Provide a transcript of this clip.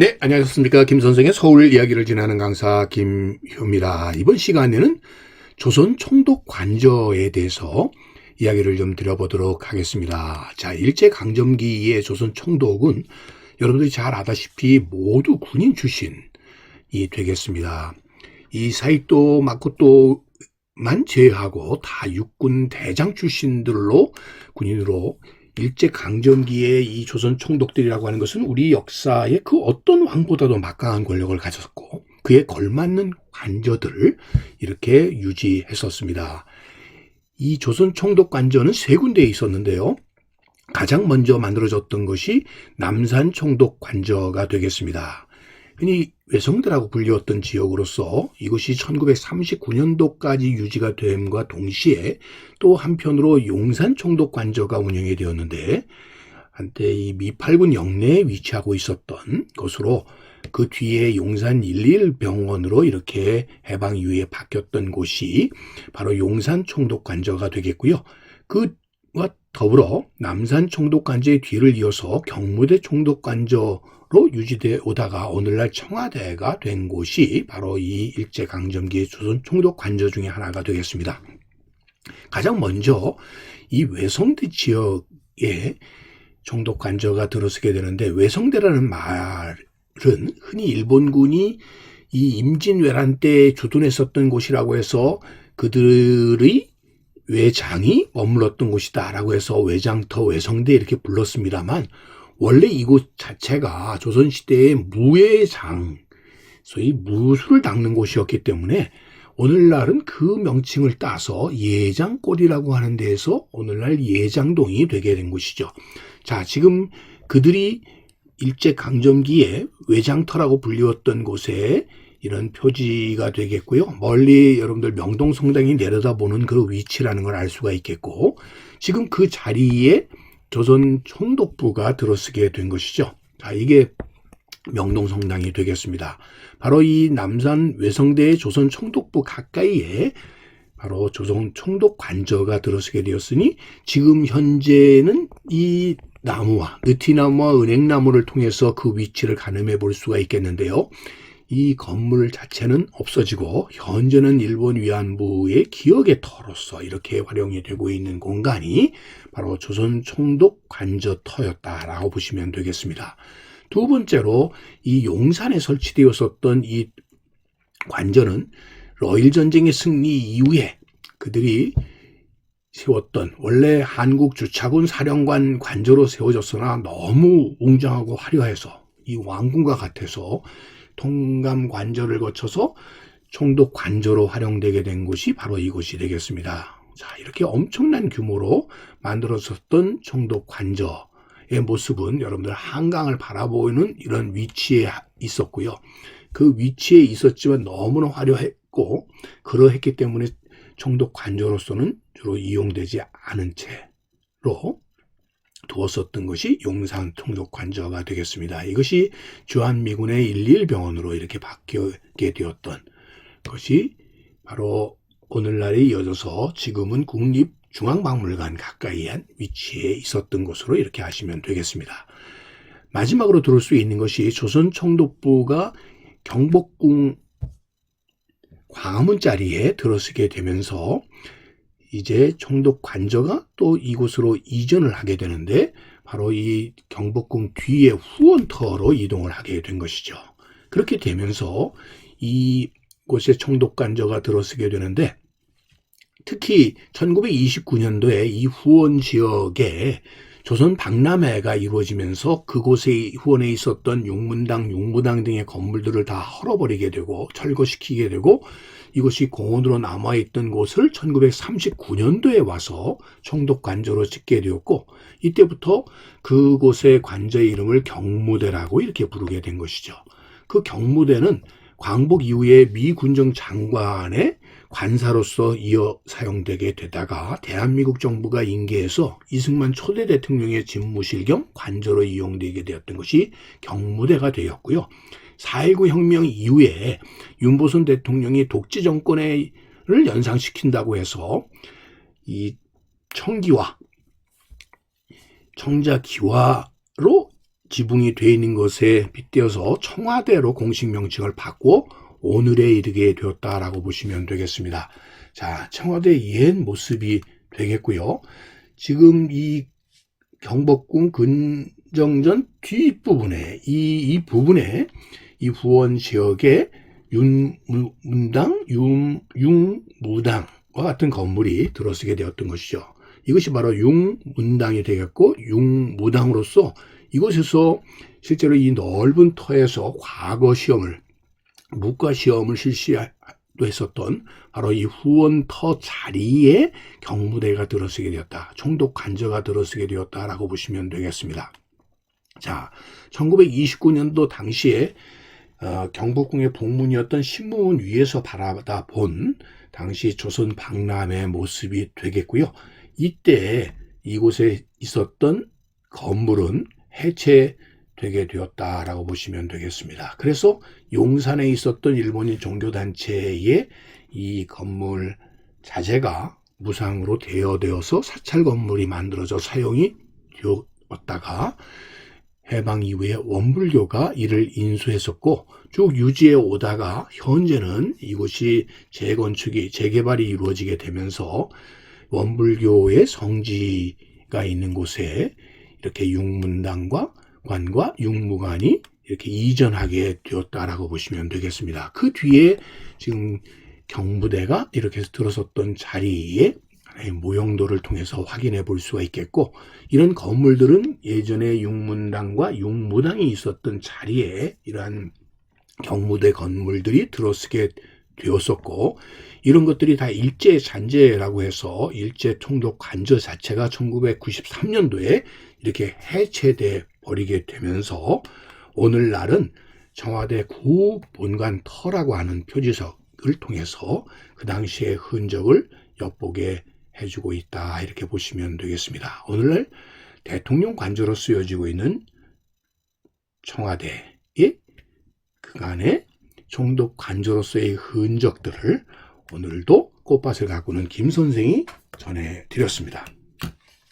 네, 안녕하셨습니까? 김 선생의 서울 이야기를 지나는 강사 김효입니다. 이번 시간에는 조선 총독 관저에 대해서 이야기를 좀 드려보도록 하겠습니다. 자, 일제강점기의 조선 총독은 여러분들이 잘 아다시피 모두 군인 출신이 되겠습니다. 이 사이도 마코토만 제외하고 다 육군 대장 출신들로 군인으로 일제강점기의 이 조선 총독들이라고 하는 것은 우리 역사의 그 어떤 왕보다도 막강한 권력을 가졌고 그에 걸맞는 관저들을 이렇게 유지했었습니다. 이 조선 총독 관저는 세 군데에 있었는데요. 가장 먼저 만들어졌던 것이 남산 총독 관저가 되겠습니다. 흔히 외성대라고 불리웠던 지역으로서 이곳이 1939년도까지 유지가 됨과 동시에 또 한편으로 용산 총독 관저가 운영이 되었는데 한때 이 미팔군 영내에 위치하고 있었던 것으로 그 뒤에 용산 111병원으로 이렇게 해방 이후에 바뀌었던 곳이 바로 용산 총독 관저가 되겠고요. 그와 더불어 남산 총독 관저의 뒤를 이어서 경무대 총독 관저 로 유지되어 오다가 오늘날 청와대가 된 곳이 바로 이 일제강점기의 조선 총독 관저 중에 하나가 되겠습니다. 가장 먼저 이 외성대 지역에 총독 관저가 들어서게 되는데 외성대라는 말은 흔히 일본군이 이 임진왜란 때 주둔했었던 곳이라고 해서 그들의 외장이 머물렀던 곳이다라고 해서 외장터 외성대 이렇게 불렀습니다만 원래 이곳 자체가 조선시대의 무예장, 소위 무술을 닦는 곳이었기 때문에 오늘날은 그 명칭을 따서 예장골이라고 하는 데에서 오늘날 예장동이 되게 된 곳이죠. 자, 지금 그들이 일제강점기에 외장터라고 불리웠던 곳에 이런 표지가 되겠고요. 멀리 여러분들 명동성당이 내려다보는 그 위치라는 걸 알 수가 있겠고 지금 그 자리에 조선 총독부가 들어서게 된 것이죠. 자, 이게 명동성당이 되겠습니다. 바로 이 남산 외성대의 조선 총독부 가까이에 바로 조선 총독 관저가 들어서게 되었으니 지금 현재는 이 나무와 느티나무와 은행나무를 통해서 그 위치를 가늠해 볼 수가 있겠는데요. 이 건물 자체는 없어지고 현재는 일본 위안부의 기억의 터로서 이렇게 활용이 되고 있는 공간이 바로 조선 총독 관저터였다라고 보시면 되겠습니다. 두 번째로 이 용산에 설치되었었던 이 관저는 러일 전쟁의 승리 이후에 그들이 세웠던 원래 한국 주차군 사령관 관저로 세워졌으나 너무 웅장하고 화려해서 이 왕궁과 같아서 통감 관저를 거쳐서 총독 관저로 활용되게 된 곳이 바로 이곳이 되겠습니다. 자, 이렇게 엄청난 규모로 만들어졌던 총독 관저의 모습은 여러분들 한강을 바라보는 이런 위치에 있었고요. 그 위치에 있었지만 너무나 화려했고 그러했기 때문에 총독 관저로서는 주로 이용되지 않은 채로 두었었던 것이 용산 총독 관저가 되겠습니다. 이것이 주한미군의 111병원으로 이렇게 바뀌게 되었던 것이 바로 오늘날에 이어져서 지금은 국립중앙박물관 가까이한 위치에 있었던 곳으로 이렇게 아시면 되겠습니다. 마지막으로 들을 수 있는 것이 조선 총독부가 경복궁 광화문 자리에 들어서게 되면서 이제 총독 관저가 또 이곳으로 이전을 하게 되는데 바로 이 경복궁 뒤에 후원터로 이동을 하게 된 것이죠. 그렇게 되면서 이곳에 총독 관저가 들어서게 되는데 특히 1929년도에 이 후원 지역에 조선 박람회가 이루어지면서 그곳에 후원에 있었던 용문당, 용부당 등의 건물들을 다 헐어버리게 되고 철거시키게 되고 이것이 공원으로 남아있던 곳을 1939년도에 와서 총독 관저로 짓게 되었고 이때부터 그곳의 관저의 이름을 경무대라고 이렇게 부르게 된 것이죠. 그 경무대는 광복 이후에 미 군정 장관의 관사로서 이어 사용되게 되다가 대한민국 정부가 인계해서 이승만 초대 대통령의 집무실 겸 관저로 이용되게 되었던 것이 경무대가 되었고요. 4.19 혁명 이후에 윤보선 대통령이 독재 정권을 연상시킨다고 해서 이 청자기와로 지붕이 되어 있는 것에 빗대어서 청와대로 공식 명칭을 받고 오늘에 이르게 되었다라고 보시면 되겠습니다. 자, 청와대 옛 모습이 되겠고요. 지금 이 경복궁 근정전 뒷부분에 이 부분에 이 후원 지역에 윤문당, 융무당과 같은 건물이 들어서게 되었던 것이죠. 이것이 바로 융문당이 되겠고 융무당으로서 이곳에서 실제로 이 넓은 터에서 과거 시험을 무과 시험을 실시했었던 바로 이 후원터 자리에 경무대가 들어서게 되었다. 총독 관저가 들어서게 되었다라고 보시면 되겠습니다. 자, 1929년도 당시에 경복궁의 복문이었던 신문 위에서 바라다 본 당시 조선 박람회 모습이 되겠고요. 이때 이곳에 있었던 건물은 해체되게 되었다라고 보시면 되겠습니다. 그래서 용산에 있었던 일본인 종교단체의 이 건물 자재가 무상으로 대여되어서 사찰 건물이 만들어져 사용이 되었다가 해방 이후에 원불교가 이를 인수했었고 쭉 유지해 오다가 현재는 이곳이 재건축이 재개발이 이루어지게 되면서 원불교의 성지가 있는 곳에 이렇게 융문당과 관과 융무관이 이렇게 이전하게 되었다라고 보시면 되겠습니다. 그 뒤에 지금 경무대가 이렇게 들어섰던 자리에 모형도를 통해서 확인해 볼 수가 있겠고 이런 건물들은 예전에 융문당과 융무당이 있었던 자리에 이러한 경무대 건물들이 들어서게 되었었고 이런 것들이 다 일제 잔재라고 해서 일제 총독 관저 자체가 1993년도에 이렇게 해체돼 버리게 되면서 오늘날은 청와대 구본관 터라고 하는 표지석을 통해서 그 당시의 흔적을 엿보게 해주고 있다 이렇게 보시면 되겠습니다. 오늘날 대통령 관저로 쓰여지고 있는 청와대의 그간의 총독 관저로서의 흔적들을 오늘도 꽃밭을 가꾸는 김 선생이 전해드렸습니다.